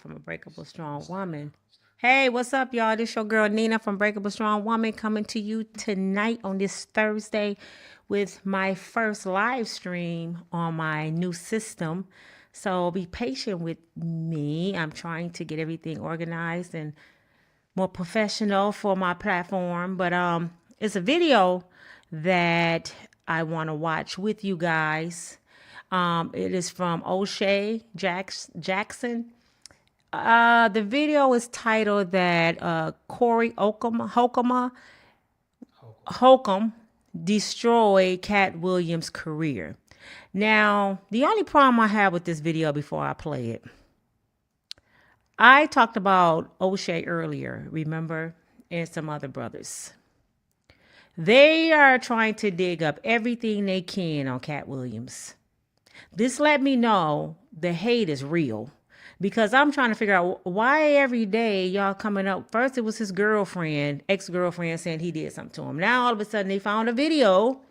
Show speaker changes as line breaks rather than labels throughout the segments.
from Unbreakable Strong Woman. Hey, what's up, y'all? This your girl Nina from Breakable Strong Woman coming to you tonight on this Thursday with my first live stream on my new system. So be patient with me. I'm trying to get everything organized and more professional for my platform. But it's a video that I want to watch with you guys. It is from O'Shea Jackson. The video is titled that Corey Holcomb destroyed Katt Williams' career. Now, the only problem I have with this video before I play it, I talked about O'Shea earlier, remember, and some other brothers. They are trying to dig up everything they can on Katt Williams. This let me know the hate is real. Because I'm trying to figure out why every day y'all coming up. First, it was his girlfriend, ex-girlfriend, saying he did something to him. Now, all of a sudden, they found a video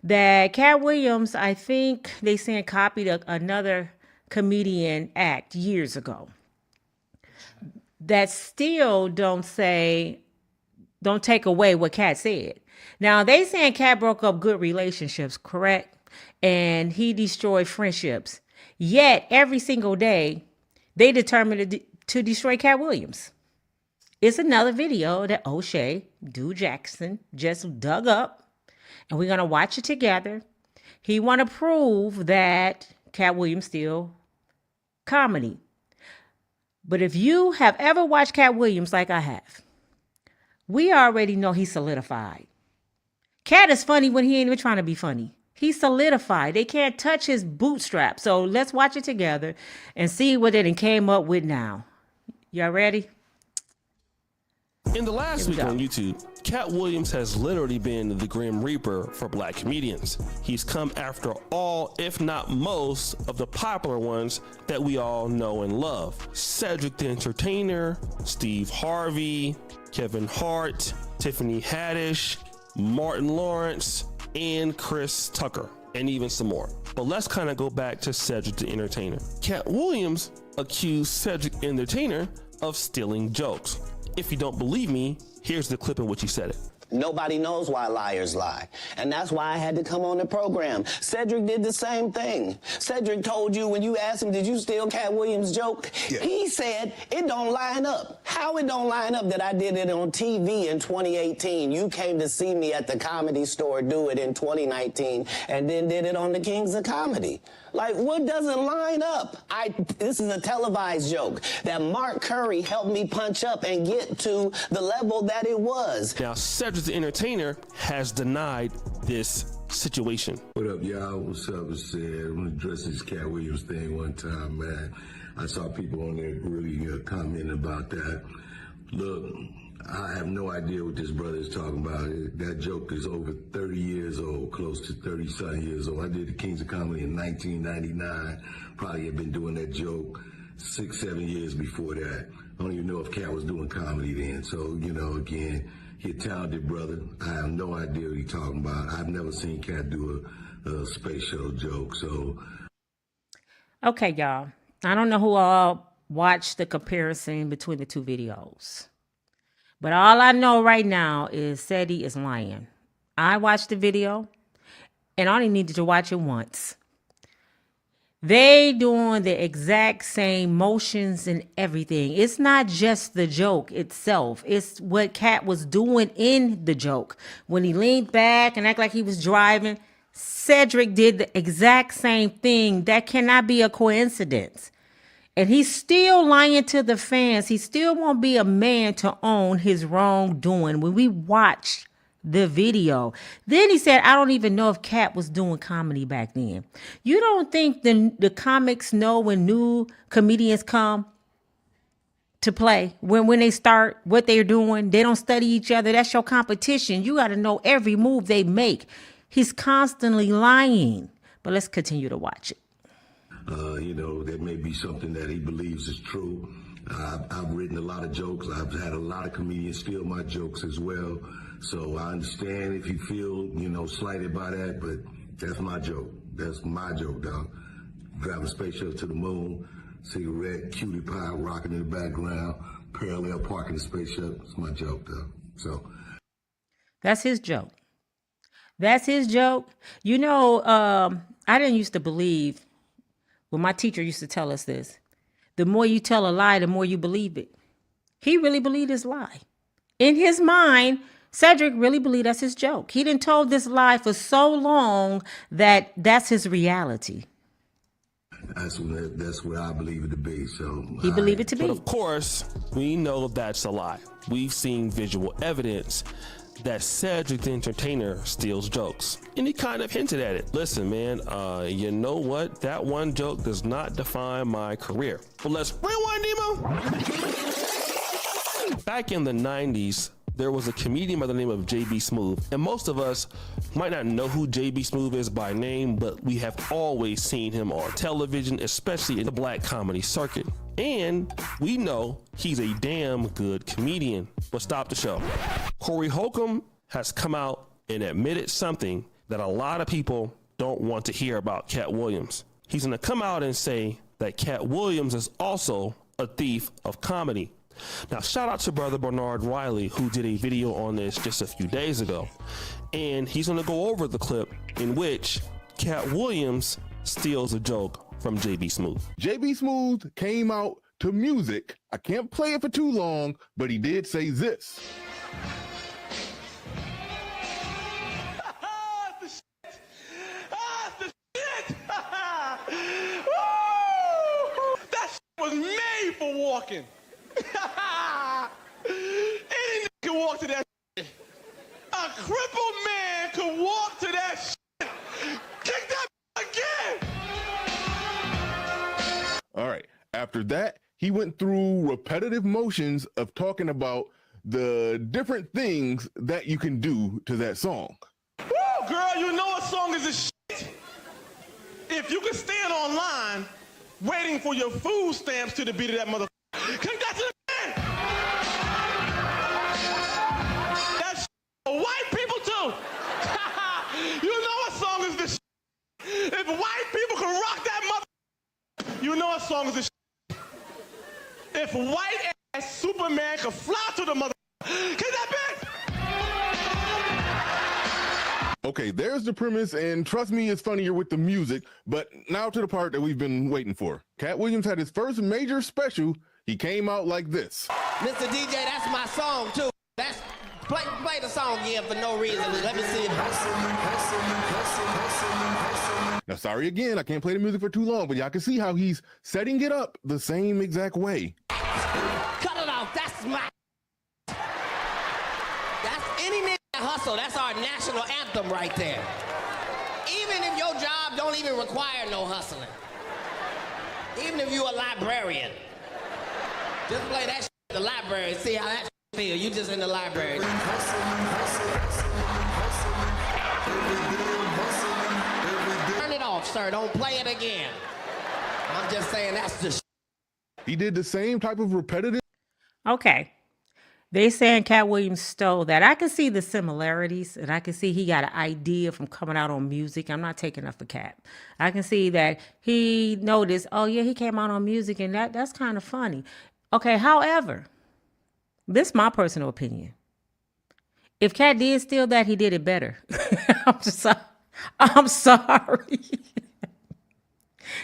that Katt Williams, I think they saying copied another comedian act years ago. That still don't take away what Katt said. Now, they saying Katt broke up good relationships, correct? And he destroyed friendships. Yet, every single day, they determined to destroy Katt Williams. It's another video that O'Shea Jackson just dug up, and we're going to watch it together. He want to prove that Katt Williams still comedy. But if you have ever watched Katt Williams like I have, we already know he's solidified. Katt is funny when he ain't even trying to be funny. He's solidified. They can't touch his bootstraps. So let's watch it together and see what it came up with now. Y'all ready?
In the last week on YouTube, Katt Williams has literally been the Grim Reaper for black comedians. He's come after all, if not most, of the popular ones that we all know and love. Cedric the Entertainer, Steve Harvey, Kevin Hart, Tiffany Haddish, Martin Lawrence, and Chris Tucker, and even some more. But let's kind of go back to Cedric the Entertainer. Katt Williams accused Cedric the Entertainer of stealing jokes. If you don't believe me, here's the clip in which he said it.
Nobody knows why liars lie. And that's why I had to come on the program. Cedric did the same thing. Cedric told you when you asked him, did you steal Katt Williams' joke? Yeah. He said, it don't line up. How it don't line up that I did it on TV in 2018? You came to see me at the Comedy Store do it in 2019 and then did it on the Kings of Comedy. Like, what doesn't line up? This is a televised joke that Mark Curry helped me punch up and get to the level that it was.
Now, Cedric the Entertainer has denied this situation.
What up, y'all? What's up? It's Ed. I'm gonna address this Katt Williams thing one time, man. I saw people on there really commenting about that. Look, I have no idea what this brother is talking about. That joke is over 30 years old, close to 30-something years old. I did the Kings of Comedy in 1999. Probably had been doing that joke 6, 7 years before that. I don't even know if Katt was doing comedy then. So, you know, again, he's a talented brother. I have no idea what he's talking about. I've never seen Katt do a space shuttle joke, so.
Okay, y'all. I don't know who all watched the comparison between the two videos. But all I know right now is Seti is lying. I watched the video, and I only needed to watch it once. They doing the exact same motions and everything. It's not just the joke itself. It's what Katt was doing in the joke. When he leaned back and acted like he was driving, Cedric did the exact same thing. That cannot be a coincidence. And he's still lying to the fans. He still won't be a man to own his wrongdoing. When we watched the video, then he said, I don't even know if Katt was doing comedy back then. You don't think the comics know when new comedians come to play? When they start what they're doing, they don't study each other. That's your competition. You got to know every move they make. He's constantly lying. But let's continue to watch it.
You know, that may be something that he believes is true. I've written a lot of jokes. I've had a lot of comedians steal my jokes as well. So I understand if you feel, you know, slighted by that, but that's my joke. That's my joke, dog. Driving a spaceship to the moon. cigarette, cutie pie rocking in the background, parallel parking the spaceship. It's my joke, though. So
That's his joke. That's his joke. You know, I didn't used to believe, well, my teacher used to tell us this. The more you tell a lie, the more you believe it. He really believed his lie. In his mind, Cedric really believed that's his joke. He done told this lie for so long that that's his reality.
that's what I believe it to be. So
He believed it to
But
be.
of course, we know that's a lie. We've seen visual evidence that Cedric the Entertainer steals jokes. And he kind of hinted at it. Listen, man, you know what? That one joke does not define my career. But let's rewind, Nemo. Back in the 90s, there was a comedian by the name of JB Smoove. And most of us might not know who JB Smoove is by name, but we have always seen him on television, especially in the black comedy circuit. And we know he's a damn good comedian. But stop the show. Corey Holcomb has come out and admitted something that a lot of people don't want to hear about Katt Williams. He's going to come out and say that Katt Williams is also a thief of comedy. Now, shout out to brother Bernard Riley, who did a video on this just a few days ago. And he's going to go over the clip in which Katt Williams steals a joke from JB Smoove.
JB Smoove came out to music. I can't play it for too long, but he did say this.
That was made for walking. Any nigga can walk to that shit. A crippled man could walk to that shit. Kick that again.
All right. After that, he went through repetitive motions of talking about the different things that you can do to that song.
Woo, girl, you know a song is a shit. If you can stand online waiting for your food stamps to the beat of that motherfucker, kick that to the man. That's for white people too. You know a song is the shit. If white people can rock that mother, you know a song is the shit. If white ass Superman could fly to the mother, kick that bitch.
Okay, there's the premise, and trust me, it's funnier with the music, but now to the part that we've been waiting for. Katt Williams had his first major special. He came out like this.
Mr. DJ, that's my song too. That's play the song again for no reason. Let me see it.
Now, sorry again, I can't play the music for too long, but y'all can see how he's setting it up the same exact way.
Cut it off. That's my. That's any nigga that hustle. That's our national anthem right there. Even if your job don't even require no hustling. Even if you a librarian. Just play that shit in the library and see how that shit feel. You just in the library. Turn it off, sir. Don't play it again. I'm just saying that's the shit.
He did the same type of repetitive.
Okay. They saying Katt Williams stole that. I can see the similarities, and I can see he got an idea from coming out on music. I'm not taking up for Katt. I can see that he noticed, oh yeah, he came out on music, and that's kind of funny. Okay, however, this is my personal opinion. If Katt did steal that, he did it better. I'm sorry.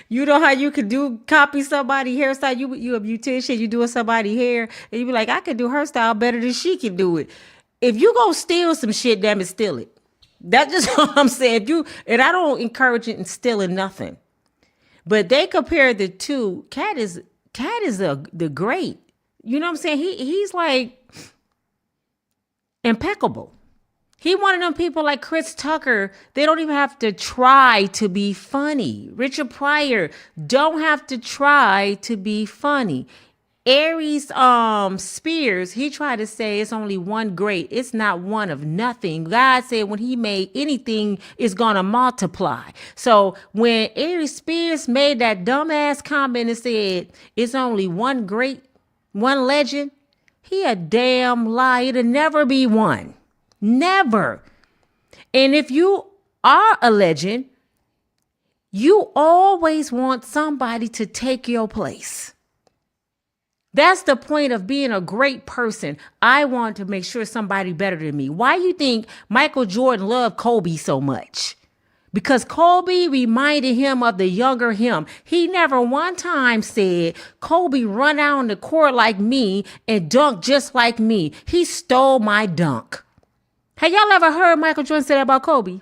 You know how you could copy somebody's hairstyle? You a beautician, you doing somebody's hair, and you be like, I could do her style better than she can do it. If you go steal some shit, damn it, steal it. That's just what I'm saying. And I don't encourage it in stealing nothing. But they compare the two. Katt is the great. You know what I'm saying? He's like impeccable. He one of them people like Chris Tucker. They don't even have to try to be funny. Richard Pryor don't have to try to be funny. Aries Spears, he tried to say it's only one great. It's not one of nothing. God said when he made anything, it's gonna multiply. So when Aries Spears made that dumbass comment and said it's only one great, one legend, he a damn lie. It'll never be one. Never. And if you are a legend, You always want somebody to take your place. That's the point of being a great person. I want to make sure somebody better than me. Why you think Michael Jordan loved Kobe so much? Because Kobe reminded him of the younger him. He never one time said, Kobe run out on the court like me and dunk just like me. He stole my dunk. Have y'all ever heard Michael Jordan say that about Kobe?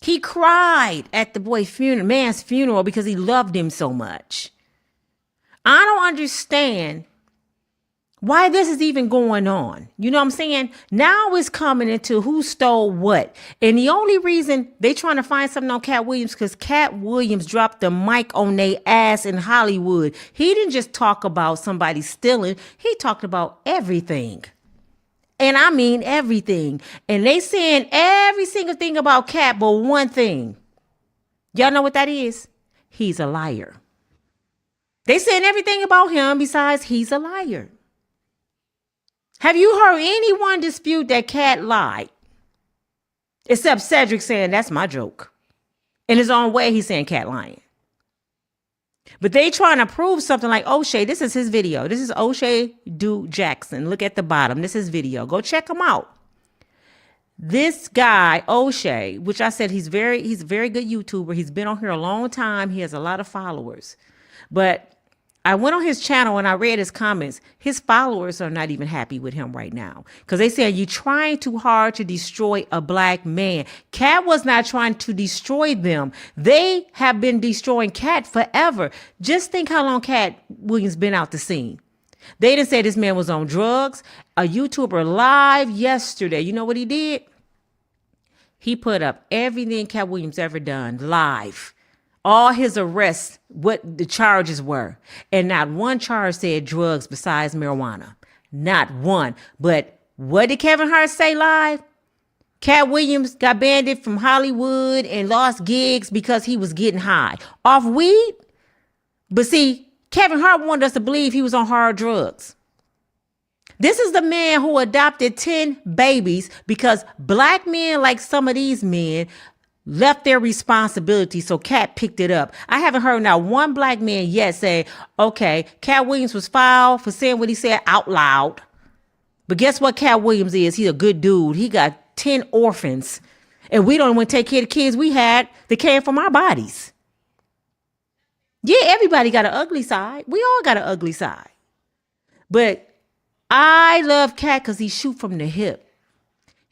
He cried at the man's funeral because he loved him so much. I don't understand why this is even going on. You know what I'm saying? Now it's coming into who stole what. And the only reason they trying to find something on Katt Williams because Katt Williams dropped the mic on their ass in Hollywood. He didn't just talk about somebody stealing. He talked about everything. And I mean everything. And they saying every single thing about Katt but one thing. Y'all know what that is? He's a liar. They saying everything about him besides he's a liar. Have you heard anyone dispute that Katt lied? Except Cedric saying that's my joke. In his own way, he's saying Katt lying. But they trying to prove something like O'Shea. This is his video. This is O'Shea Duke Jackson. Look at the bottom. This is video. Go check him out. This guy, O'Shea, which I said he's a very good YouTuber. He's been on here a long time. He has a lot of followers. But I went on his channel and I read his comments. His followers are not even happy with him right now because they said you're trying too hard to destroy a black man. Katt was not trying to destroy them. They have been destroying Katt forever. Just think how long Katt Williams been out the scene. They didn't say this man was on drugs. A YouTuber live yesterday. You know what he did? He put up everything Katt Williams ever done live. All his arrests, what the charges were. And not one charge said drugs besides marijuana. Not one. But what did Kevin Hart say live? Katt Williams got banned from Hollywood and lost gigs because he was getting high. Off weed? But see, Kevin Hart wanted us to believe he was on hard drugs. This is the man who adopted 10 babies because black men like some of these men left their responsibility, so Katt picked it up. I haven't heard now one black man yet say, okay, Katt Williams was filed for saying what he said out loud. But guess what Katt Williams is? He's a good dude. He got 10 orphans. And we don't want to take care of the kids we had that came from our bodies. Yeah, everybody got an ugly side. We all got an ugly side. But I love Katt because he shoot from the hip.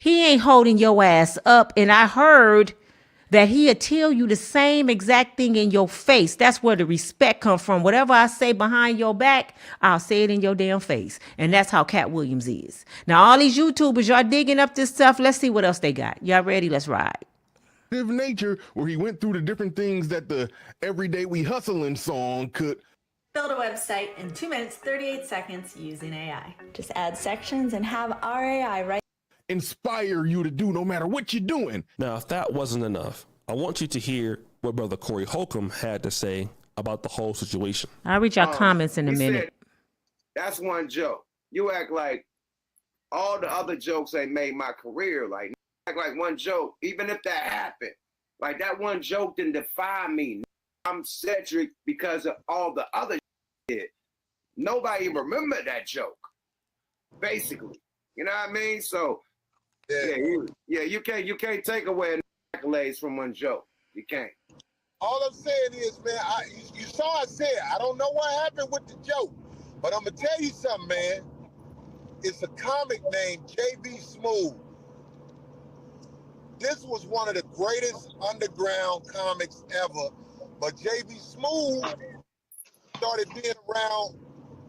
He ain't holding your ass up. And I heard that he'll tell you the same exact thing in your face. That's where the respect comes from. Whatever I say behind your back, I'll say it in your damn face. And that's how Katt Williams is. Now, all these YouTubers, y'all digging up this stuff. Let's see what else they got. Y'all ready? Let's ride.
Nature, where he went through the different things that the Everyday We Hustling song could.
Build a website in 2 minutes, 38 seconds using AI. Just add sections and have our AI write.
Inspire you to do no matter what you're doing.
Now, if that wasn't enough, I want you to hear what Brother Corey Holcomb had to say about the whole situation.
I'll read your comments in a minute.
That's one joke. You act like all the other jokes ain't made my career. Like, act like one joke, even if that happened. Like, that one joke didn't define me. I'm Cedric because of all the other shit. Nobody remember that joke, basically. You know what I mean? So, you can't take away accolades from one joke. You can't.
All I'm saying is, man, you saw I said, I don't know what happened with the joke, but I'm going to tell you something, man. It's a comic named JB Smoove. This was one of the greatest underground comics ever, but JB Smoove started being around,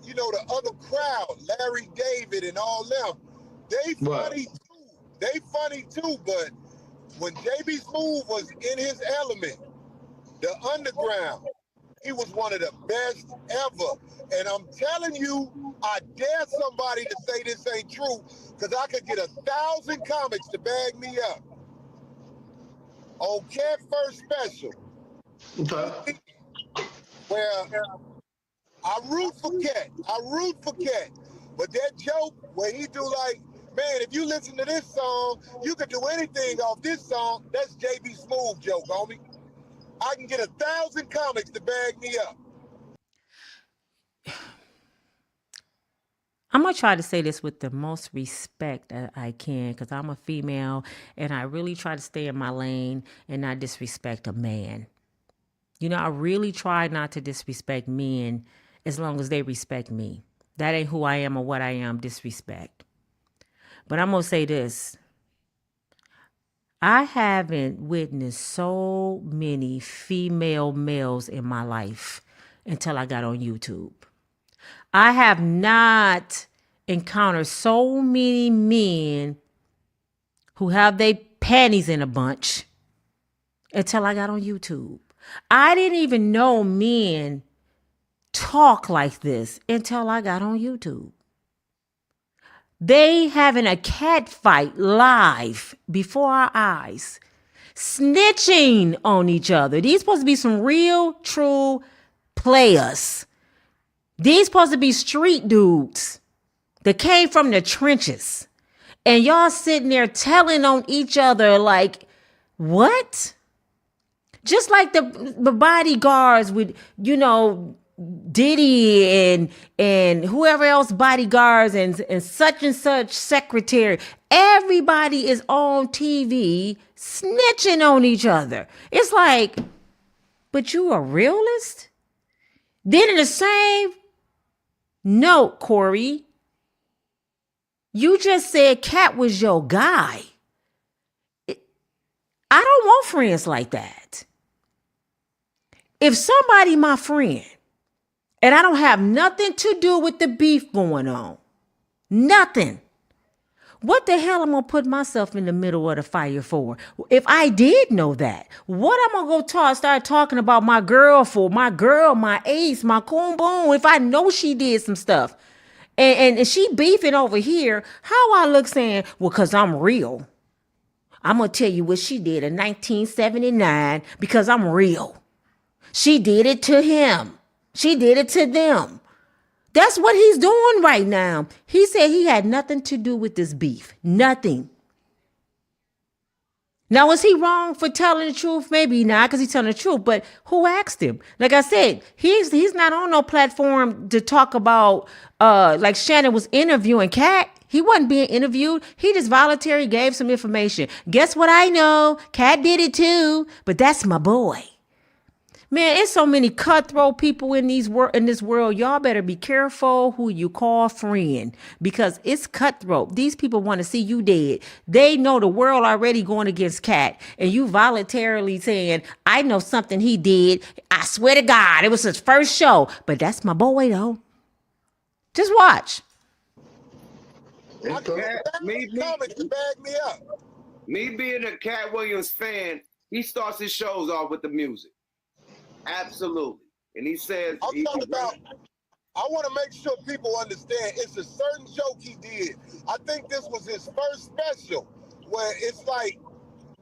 you know, the other crowd, Larry David and all them. They funny too. They funny too, but when JB Smoove was in his element, the underground, he was one of the best ever. And I'm telling you, I dare somebody to say this ain't true, because I could get 1,000 comics to bag me up. On Cat First Special, where I root for Cat. But that joke where he do like, man, if you listen to this song, you could do anything off this song. That's JB Smoove Joke, homie. I can get 1,000 comics to bag me up.
I'm going to try to say this with the most respect that I can because I'm a female and I really try to stay in my lane and not disrespect a man. You know, I really try not to disrespect men as long as they respect me. That ain't who I am or what I am, disrespect. But I'm going to say this. I haven't witnessed so many female males in my life until I got on YouTube. I have not encountered so many men who have their panties in a bunch until I got on YouTube. I didn't even know men talk like this until I got on YouTube. They having a cat fight live before our eyes, snitching on each other. These supposed to be some real, true players. These supposed to be street dudes that came from the trenches. And y'all sitting there telling on each other like, what? Just like the bodyguards with, you know, Diddy and whoever else bodyguards and such secretary. Everybody is on TV snitching on each other. It's like, but you a realist? Then in the same note, Corey, you just said Katt was your guy. I don't want friends like that. If somebody my friend and I don't have nothing to do with the beef going on, nothing, what the hell am I going to put myself in the middle of the fire for? If I did know that, what am I going to start talking about my girl for? My girl, my ace, my coon boom, if I know she did some stuff. And she beefing over here, how I look saying, well, because I'm real. I'm going to tell you what she did in 1979 because I'm real. She did it to him. She did it to them. That's what he's doing right now. He said he had nothing to do with this beef. Nothing. Now, was he wrong for telling the truth? Maybe not, because he's telling the truth. But who asked him? Like I said, he's not on no platform to talk about, like Shannon was interviewing Katt. He wasn't being interviewed. He just voluntarily gave some information. Guess what I know? Katt did it too, but that's my boy. Man, it's so many cutthroat people in this world. Y'all better be careful who you call friend because it's cutthroat. These people want to see you dead. They know the world already going against Katt, and you voluntarily saying, I know something he did. I swear to God, it was his first show, but that's my boy though. Just watch.
Me being a Katt Williams fan, he starts his shows off with the music. Absolutely. And he says,
I want to make sure people understand it's a certain joke he did. I think this was his first special where it's like,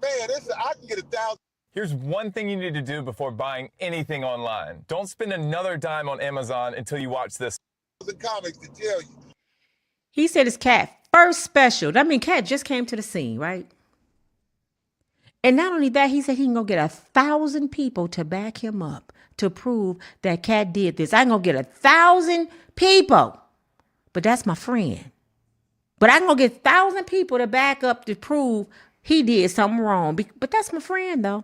man, I can get 1,000.
Here's one thing you need to do before buying anything online. Don't spend another dime on Amazon until you watch this.
Comics to tell you.
He said it's Katt first special. That means Katt just came to the scene, right? And not only that, he said he can go get 1,000 people to back him up to prove that Katt did this. I can go get 1,000 people, but that's my friend. But I can go get 1,000 people to back up to prove he did something wrong. But that's my friend, though.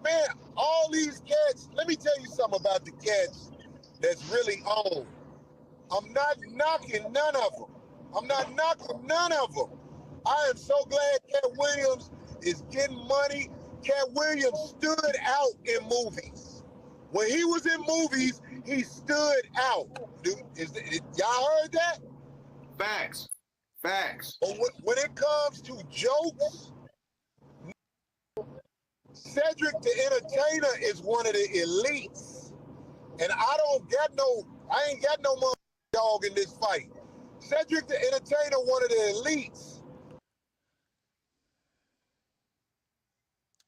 Man, all these cats, let me tell you something about the cats that's really on. I'm not knocking none of them. I am so glad Katt Williams is getting money. Katt Williams stood out in movies. When he was in movies, he stood out. Y'all heard that?
Facts.
But when it comes to jokes, Cedric the Entertainer is one of the elites. And I ain't got no mother dog in this fight. Cedric the Entertainer, one of the elites.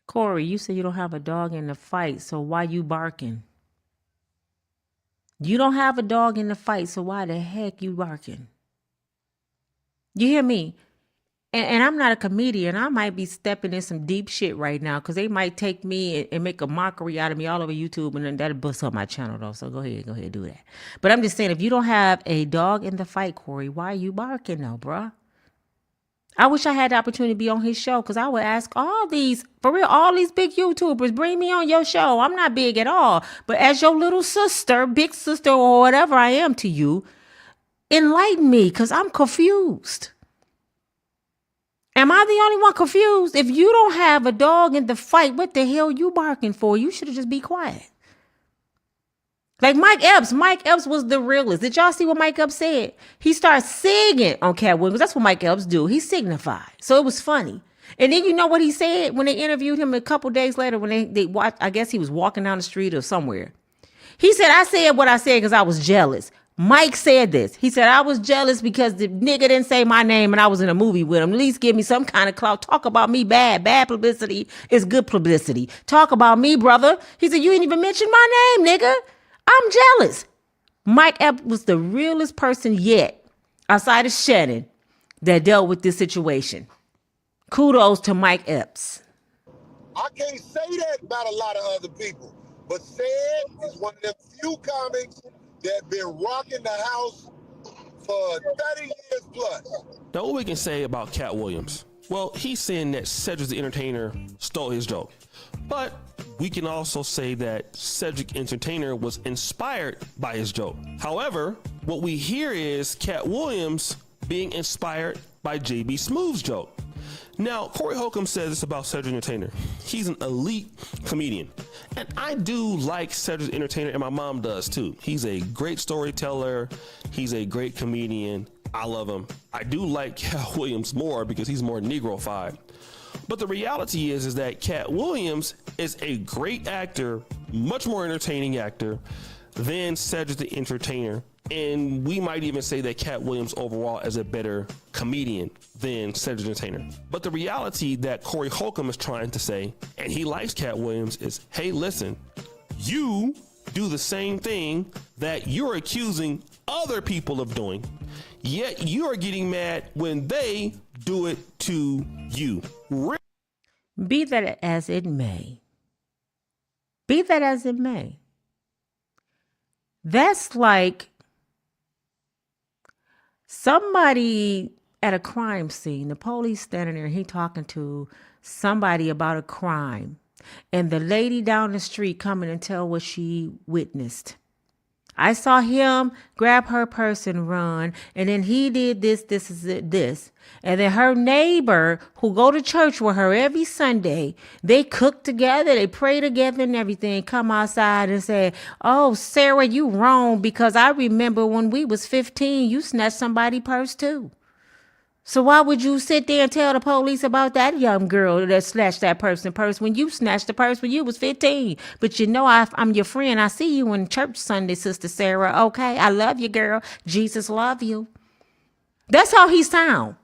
Corey, you said you don't have a dog in the fight, so why you barking? You don't have a dog in the fight, so why the heck you barking? You hear me? And I'm not a comedian. I might be stepping in some deep shit right now because they might take me and make a mockery out of me all over YouTube, and then that'll bust up my channel though. So go ahead, do that. But I'm just saying, if you don't have a dog in the fight, Corey, why are you barking though, bruh? I wish I had the opportunity to be on his show because I would ask all these, for real, all these big YouTubers, bring me on your show. I'm not big at all. But as your little sister, big sister, or whatever I am to you, enlighten me because I'm confused. Am I the only one confused? If you don't have a dog in the fight, what the hell you barking for? You should have just be quiet. Like Mike Epps was the realest. Did y'all see what Mike Epps said? He starts singing on Katt Williams. That's what Mike Epps do. He signified. So it was funny. And then you know what he said when they interviewed him a couple days later when they watched, I guess he was walking down the street or somewhere. He said, I said what I said because I was jealous. Mike said this. He said, I was jealous because the nigga didn't say my name and I was in a movie with him. At least give me some kind of clout. Talk about me bad. Bad publicity is good publicity. Talk about me, brother. He said, you ain't even mention my name, nigga. I'm jealous. Mike Epps was the realest person yet, outside of Shannon, that dealt with this situation. Kudos to Mike Epps.
I can't say that about a lot of other people, but Said is one of the few comics that been rocking the house for 30 years plus.
Now, what we can say about Katt Williams? Well, he's saying that Cedric the Entertainer stole his joke. But we can also say that Cedric Entertainer was inspired by his joke. However, what we hear is Katt Williams being inspired by JB Smoove's joke. Now, Corey Holcomb says this about Cedric Entertainer. He's an elite comedian. And I do like Cedric Entertainer, and my mom does too. He's a great storyteller. He's a great comedian. I love him. I do like Katt Williams more because he's more Negro-fied. But the reality is that Katt Williams is a great actor, much more entertaining actor than Cedric the Entertainer. And we might even say that Katt Williams overall is a better comedian than Cedric the Entertainer. But the reality that Corey Holcomb is trying to say, and he likes Katt Williams, is, hey, listen, you do the same thing that you're accusing other people of doing, yet you're getting mad when they do it to you.
Be that as it may. Be that as it may. That's like somebody at a crime scene, the police standing there, he talking to somebody about a crime, and the lady down the street coming and tell what she witnessed. I saw him grab her purse and run, and then he did this. And then her neighbor, who go to church with her every Sunday, they cook together, they pray together and everything, come outside and say, oh, Sarah, you wrong, because I remember when we was 15, you snatched somebody's purse too. So why would you sit there and tell the police about that young girl that snatched that person's purse when you snatched the purse when you was 15? But you know, I'm your friend. I see you in church Sunday, Sister Sarah. Okay, I love you, girl. Jesus love you. That's how he sound.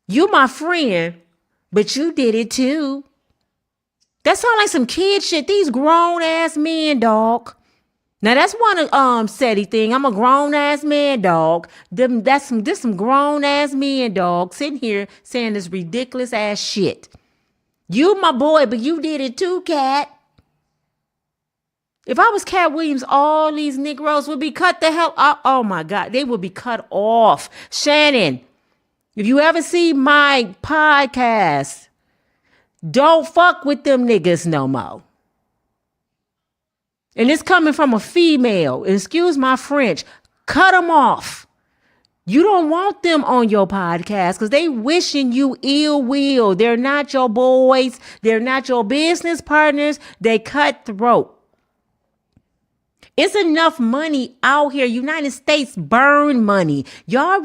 You my friend, but you did it too. That sound like some kid shit. These grown ass men, dog. Now that's one SETI thing. I'm a grown ass man, dog. This some grown ass men, dog, sitting here saying this ridiculous ass shit. You my boy, but you did it too, Katt. If I was Katt Williams, all these Negroes would be cut the hell off. Oh my God, they would be cut off. Shannon, if you ever see my podcast, don't fuck with them niggas no more. And it's coming from a female. Excuse my French. Cut them off. You don't want them on your podcast because they wishing you ill will. They're not your boys. They're not your business partners. They cutthroat. It's enough money out here. United States burn money. Y'all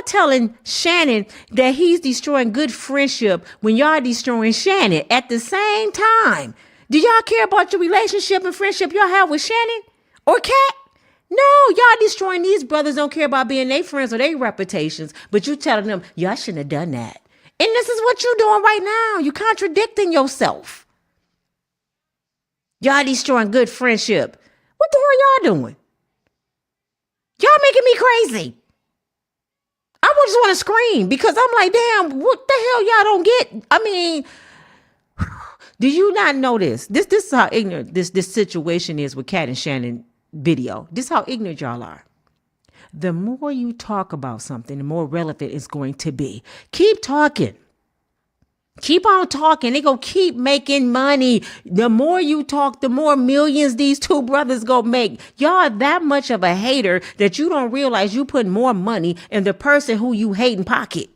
telling Shannon that he's destroying good friendship when y'all destroying Shannon at the same time. Do y'all care about your relationship and friendship y'all have with Shannon or Katt? No, y'all destroying these brothers. Don't care about being their friends or their reputations. But you telling them, y'all shouldn't have done that. And this is what you doing right now. You contradicting yourself. Y'all destroying good friendship. What the hell y'all doing? Y'all making me crazy. I would just want to scream because I'm like, damn, what the hell y'all don't get? I mean, do you not know this? This is how ignorant this situation is with Katt and Shannon video. This is how ignorant y'all are. The more you talk about something, the more relevant it's going to be. Keep talking. Keep on talking. They gonna keep making money. The more you talk, the more millions these two brothers gonna make. Y'all are that much of a hater that you don't realize you put more money in the person who you hate in pocket.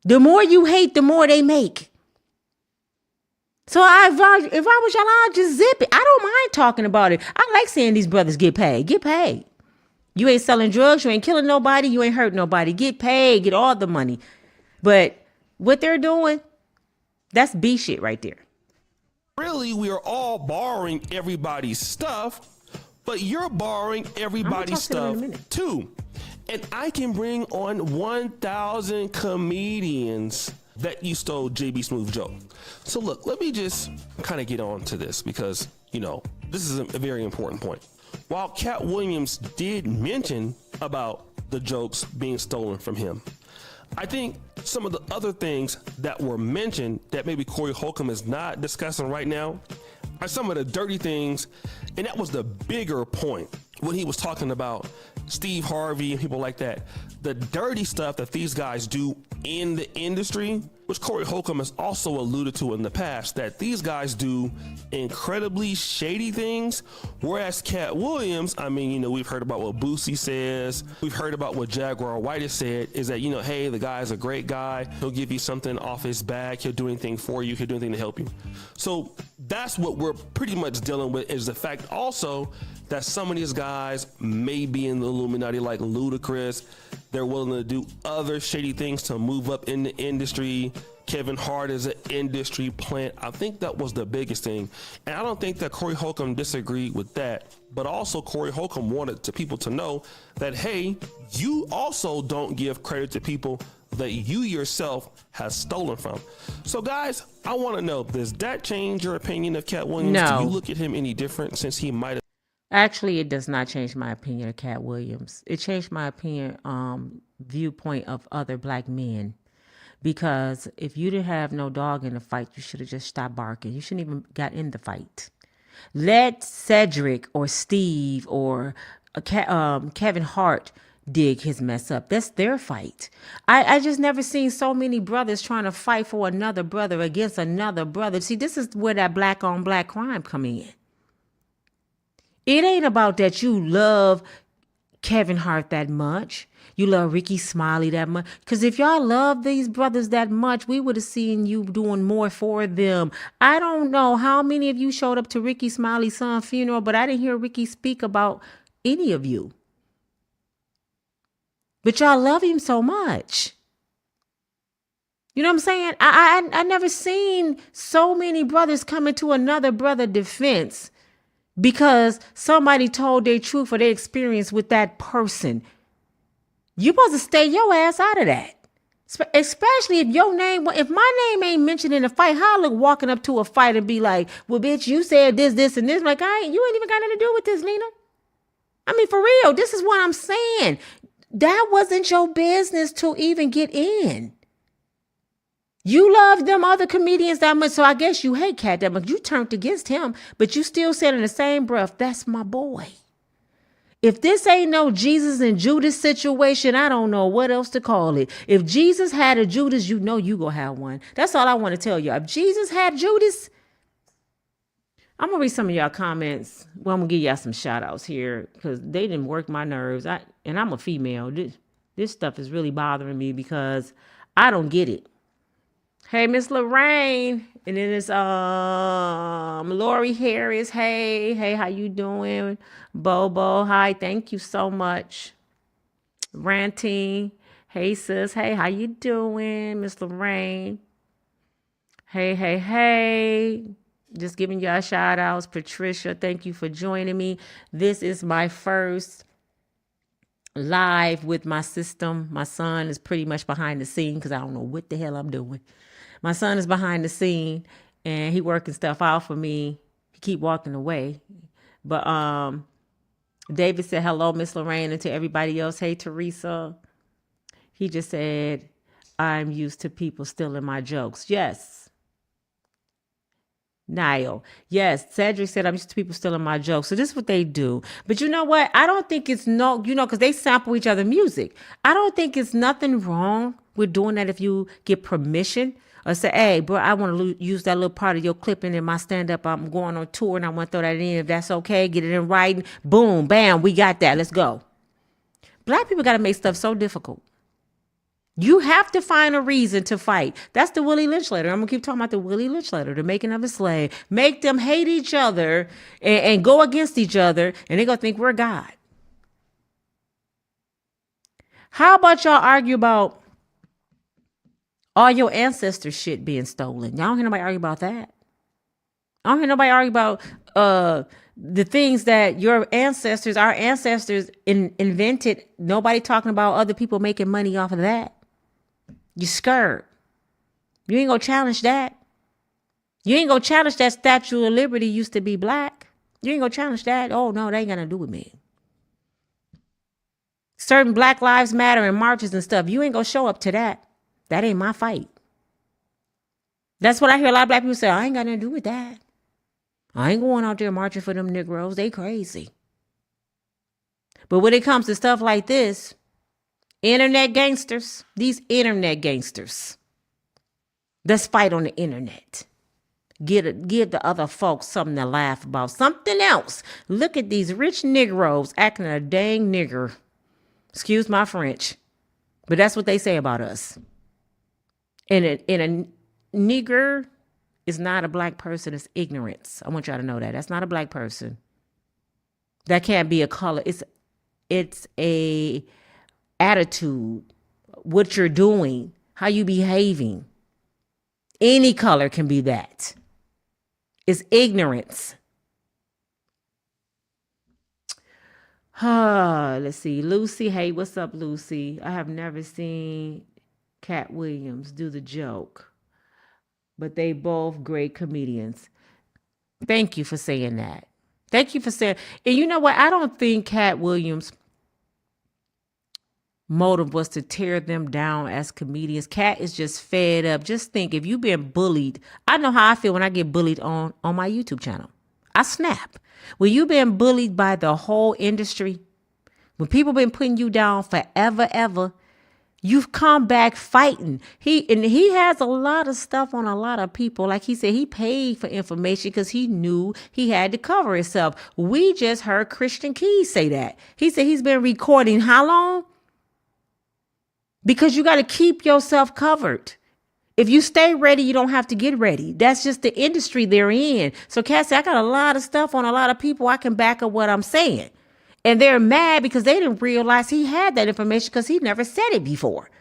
The more you hate, the more they make. So if I was y'all, I'd just zip it. I don't mind talking about it. I like seeing these brothers get paid. Get paid. You ain't selling drugs. You ain't killing nobody. You ain't hurting nobody. Get paid. Get all the money. But what they're doing, that's B shit right there.
Really, we are all borrowing everybody's stuff, but you're borrowing everybody's stuff too. And I can bring on 1,000 comedians that you stole JB Smoove Joke. So look, let me just kind of get on to this because, you know, this is a very important point. While Katt Williams did mention about the jokes being stolen from him, I think some of the other things that were mentioned that maybe Corey Holcomb is not discussing right now are some of the dirty things, and that was the bigger point when he was talking about Steve Harvey and people like that. The dirty stuff that these guys do in the industry, which Corey Holcomb has also alluded to in the past, that these guys do incredibly shady things, whereas Katt Williams, I mean, you know, we've heard about what Boosie says, we've heard about what Jaguar White has said, is that, you know, hey, the guy's a great guy, he'll give you something off his back, he'll do anything for you, he'll do anything to help you. So that's what we're pretty much dealing with, is the fact also that some of these guys may be in the Illuminati, like Ludacris. They're willing to do other shady things to move up in the industry. Kevin Hart is an industry plant. I think that was the biggest thing. And I don't think that Corey Holcomb disagreed with that. But also Corey Holcomb wanted people to know that, hey, you also don't give credit to people that you yourself have stolen from. So guys, I want to know, does that change your opinion of Katt Williams?
No.
Do you look at him any different since he might have?
Actually, it does not change my opinion of Katt Williams. It changed my opinion, viewpoint of other black men. Because if you didn't have no dog in the fight, you should have just stopped barking. You shouldn't even got in the fight. Let Cedric or Steve or Kevin Hart dig his mess up. That's their fight. I just never seen so many brothers trying to fight for another brother against another brother. See, this is where that black on black crime come in. It ain't about that you love Kevin Hart that much. You love Ricky Smiley that much. Because if y'all love these brothers that much, we would have seen you doing more for them. I don't know how many of you showed up to Ricky Smiley's son's funeral, but I didn't hear Ricky speak about any of you. But y'all love him so much. You know what I'm saying? I never seen so many brothers coming to another brother defense because somebody told their truth or their experience with that person. You supposed to stay your ass out of that. Especially if your name, if my name ain't mentioned in a fight, how I look walking up to a fight and be like, well, bitch, you said this, this, and this. Like, you ain't even got nothing to do with this, Lena. I mean, for real, this is what I'm saying. That wasn't your business to even get in. You love them other comedians that much, so I guess you hate Katt that much. You turned against him, but you still said in the same breath, that's my boy. If this ain't no Jesus and Judas situation, I don't know what else to call it. If Jesus had a Judas, you know you gonna have one. That's all I want to tell you. If Jesus had Judas, I'm gonna read some of y'all comments. Well, I'm gonna give y'all some shout outs here because they didn't work my nerves. And I'm a female. This stuff is really bothering me because I don't get it. Hey, Miss Lorraine. And then it's Lori Harris. Hey, how you doing? Bobo, hi, thank you so much. Ranting. Hey, sis. Hey, how you doing, Miss Lorraine? Hey. Just giving y'all shout outs. Patricia, thank you for joining me. This is my first live with my system. My son is pretty much behind the scene because I don't know what the hell I'm doing. My son is behind the scene and he working stuff out for me. He keep walking away. But David said hello, Miss Lorraine, and to everybody else. Hey, Teresa. He just said, I'm used to people stealing my jokes. Yes. Niall. Yes. Cedric said, I'm used to people stealing my jokes. So this is what they do. But you know what? I don't think it's because they sample each other music. I don't think it's nothing wrong with doing that if you get permission or say, hey, bro, I want to use that little part of your clipping in my stand-up. I'm going on tour and I want to throw that in. If that's okay, get it in writing. Boom, bam, we got that. Let's go. Black people got to make stuff so difficult. You have to find a reason to fight. That's the Willie Lynch letter. I'm going to keep talking about the Willie Lynch letter, the making of a slave. Make them hate each other and go against each other, and they're going to think we're God. How about y'all argue about all your ancestors' shit being stolen? Y'all don't hear nobody argue about that. I don't hear nobody argue about the things that our ancestors invented. Nobody talking about other people making money off of that. You scared. You ain't gonna challenge that. You ain't gonna challenge that Statue of Liberty used to be black. You ain't gonna challenge that. Oh no, that ain't gonna do with me. Certain Black Lives Matter and marches and stuff. You ain't gonna show up to that. That ain't my fight. That's what I hear a lot of black people say. I ain't got nothing to do with that. I ain't going out there marching for them Negroes. They crazy. But when it comes to stuff like this, internet gangsters, these internet gangsters, let's fight on the internet. Give the other folks something to laugh about, something else. Look at these rich Negroes acting a dang nigger. Excuse my French, but that's what they say about us. And a nigger is not a black person. It's ignorance. I want y'all to know that. That's not a black person. That can't be a color. It's a attitude, what you're doing, how you behaving. Any color can be that. It's ignorance. Let's see. Lucy. Hey, what's up, Lucy? I have never seen Katt Williams do the joke, but they both great comedians. Thank you for saying that. Thank you for saying. And you know what? I don't think Katt Williams' motive was to tear them down as comedians. Katt is just fed up. Just think, if you've been bullied, I know how I feel when I get bullied on my YouTube channel. I snap. When you've been bullied by the whole industry, when people been putting you down forever, ever, you've come back fighting. He has a lot of stuff on a lot of people. Like he said, he paid for information because he knew he had to cover himself. We just heard Christian Keys say that. He said he's been recording how long? Because you got to keep yourself covered. If you stay ready, you don't have to get ready. That's just the industry they're in. So Cassie, I got a lot of stuff on a lot of people. I can back up what I'm saying. And they're mad because they didn't realize he had that information because he never said it before.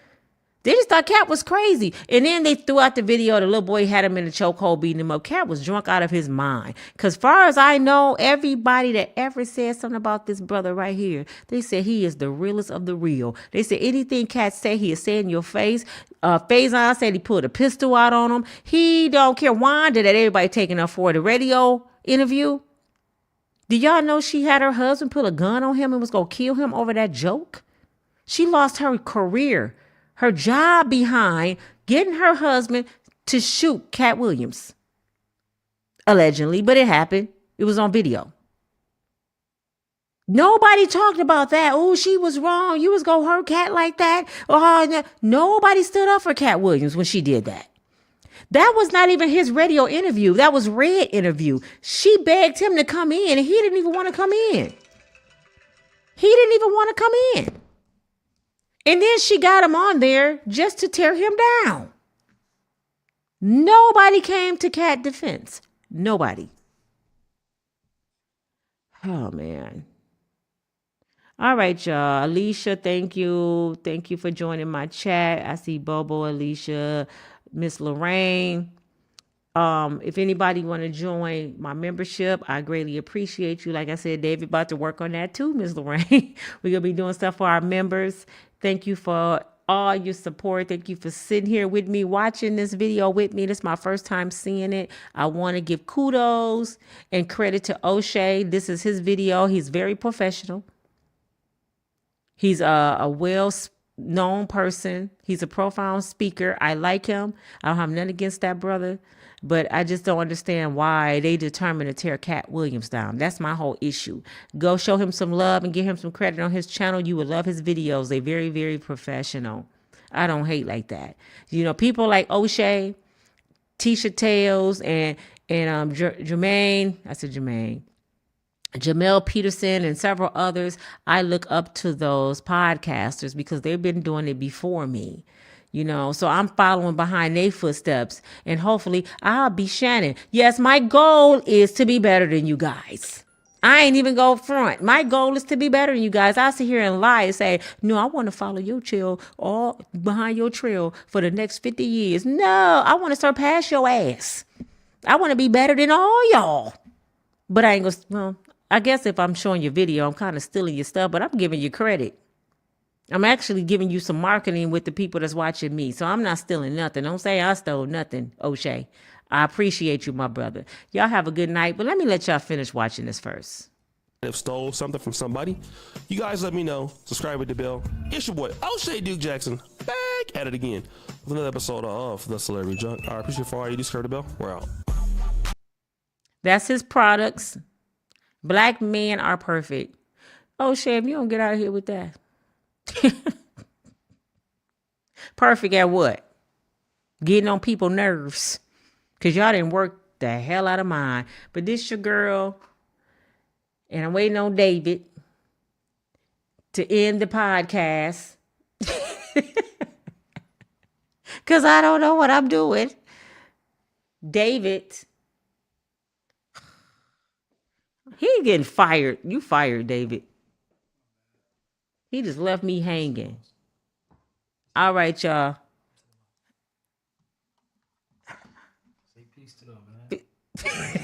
They just thought Katt was crazy. And then they threw out the video. The little boy had him in the chokehold, beating him up. Katt was drunk out of his mind. Because far as I know, everybody that ever said something about this brother right here, they said he is the realest of the real. They said anything Katt say, he'll say in your face. Faison said he pulled a pistol out on him. He don't care. Wanda that everybody taking her for the radio interview. Did y'all know she had her husband put a gun on him and was going to kill him over that joke? She lost her career, her job behind getting her husband to shoot Katt Williams. Allegedly, but it happened. It was on video. Nobody talked about that. Oh, she was wrong. You was going to hurt Katt like that. Oh, nobody stood up for Katt Williams when she did that. That was not even his radio interview. That was Red interview. She begged him to come in and he didn't even want to come in. He didn't even want to come in. And then she got him on there just to tear him down. Nobody came to Katt's defense. Nobody. Oh, man. All right, y'all. Alicia, thank you. Thank you for joining my chat. I see Bobo, Alicia, Miss Lorraine. If anybody want to join my membership, I greatly appreciate you. Like I said, David about to work on that too, Miss Lorraine. We're going to be doing stuff for our members. Thank you for all your support. Thank you for sitting here with me, watching this video with me. This is my first time seeing it. I want to give kudos and credit to O'Shea. This is his video. He's very professional. He's a known person. He's a profound speaker. I like him. I don't have nothing against that brother, but I just don't understand why they determined to tear Katt Williams down. That's my whole issue. Go show him some love and give him some credit on his channel. You would love his videos. They're very, very professional. I don't hate like that. You know, people like O'Shea, Tisha Tales, and Jermaine. I said Jermaine. Jamel Peterson and several others, I look up to those podcasters because they've been doing it before me, you know, so I'm following behind their footsteps, and hopefully I'll be Shannon. Yes, my goal is to be better than you guys. I ain't even go front. My goal is to be better than you guys. I sit here and lie and say, no, I want to follow your trail, all behind your trail for the next 50 years. No, I want to surpass your ass. I want to be better than all y'all. But I ain't gonna, well, I guess if I'm showing your video, I'm kind of stealing your stuff, but I'm giving you credit. I'm actually giving you some marketing with the people that's watching me. So I'm not stealing nothing. Don't say I stole nothing, O'Shea. I appreciate you, my brother. Y'all have a good night, but let me let y'all finish watching this first.
If stole something from somebody, you guys let me know. Subscribe with the bell. It's your boy, O'Shea Duke Jackson, back at it again with another episode of The Celebrity Junk. I appreciate it for all you do. Subscribe to the bell. We're out.
That's his products. Black men are perfect. O'Shea, if you don't get out of here with that. Perfect at what? Getting on people's nerves. Because y'all didn't work the hell out of mine. But this your girl. And I'm waiting on David to end the podcast. Because I don't know what I'm doing. David. He getting fired. You fired, David. He just left me hanging. All right, y'all. Say peace to them, man.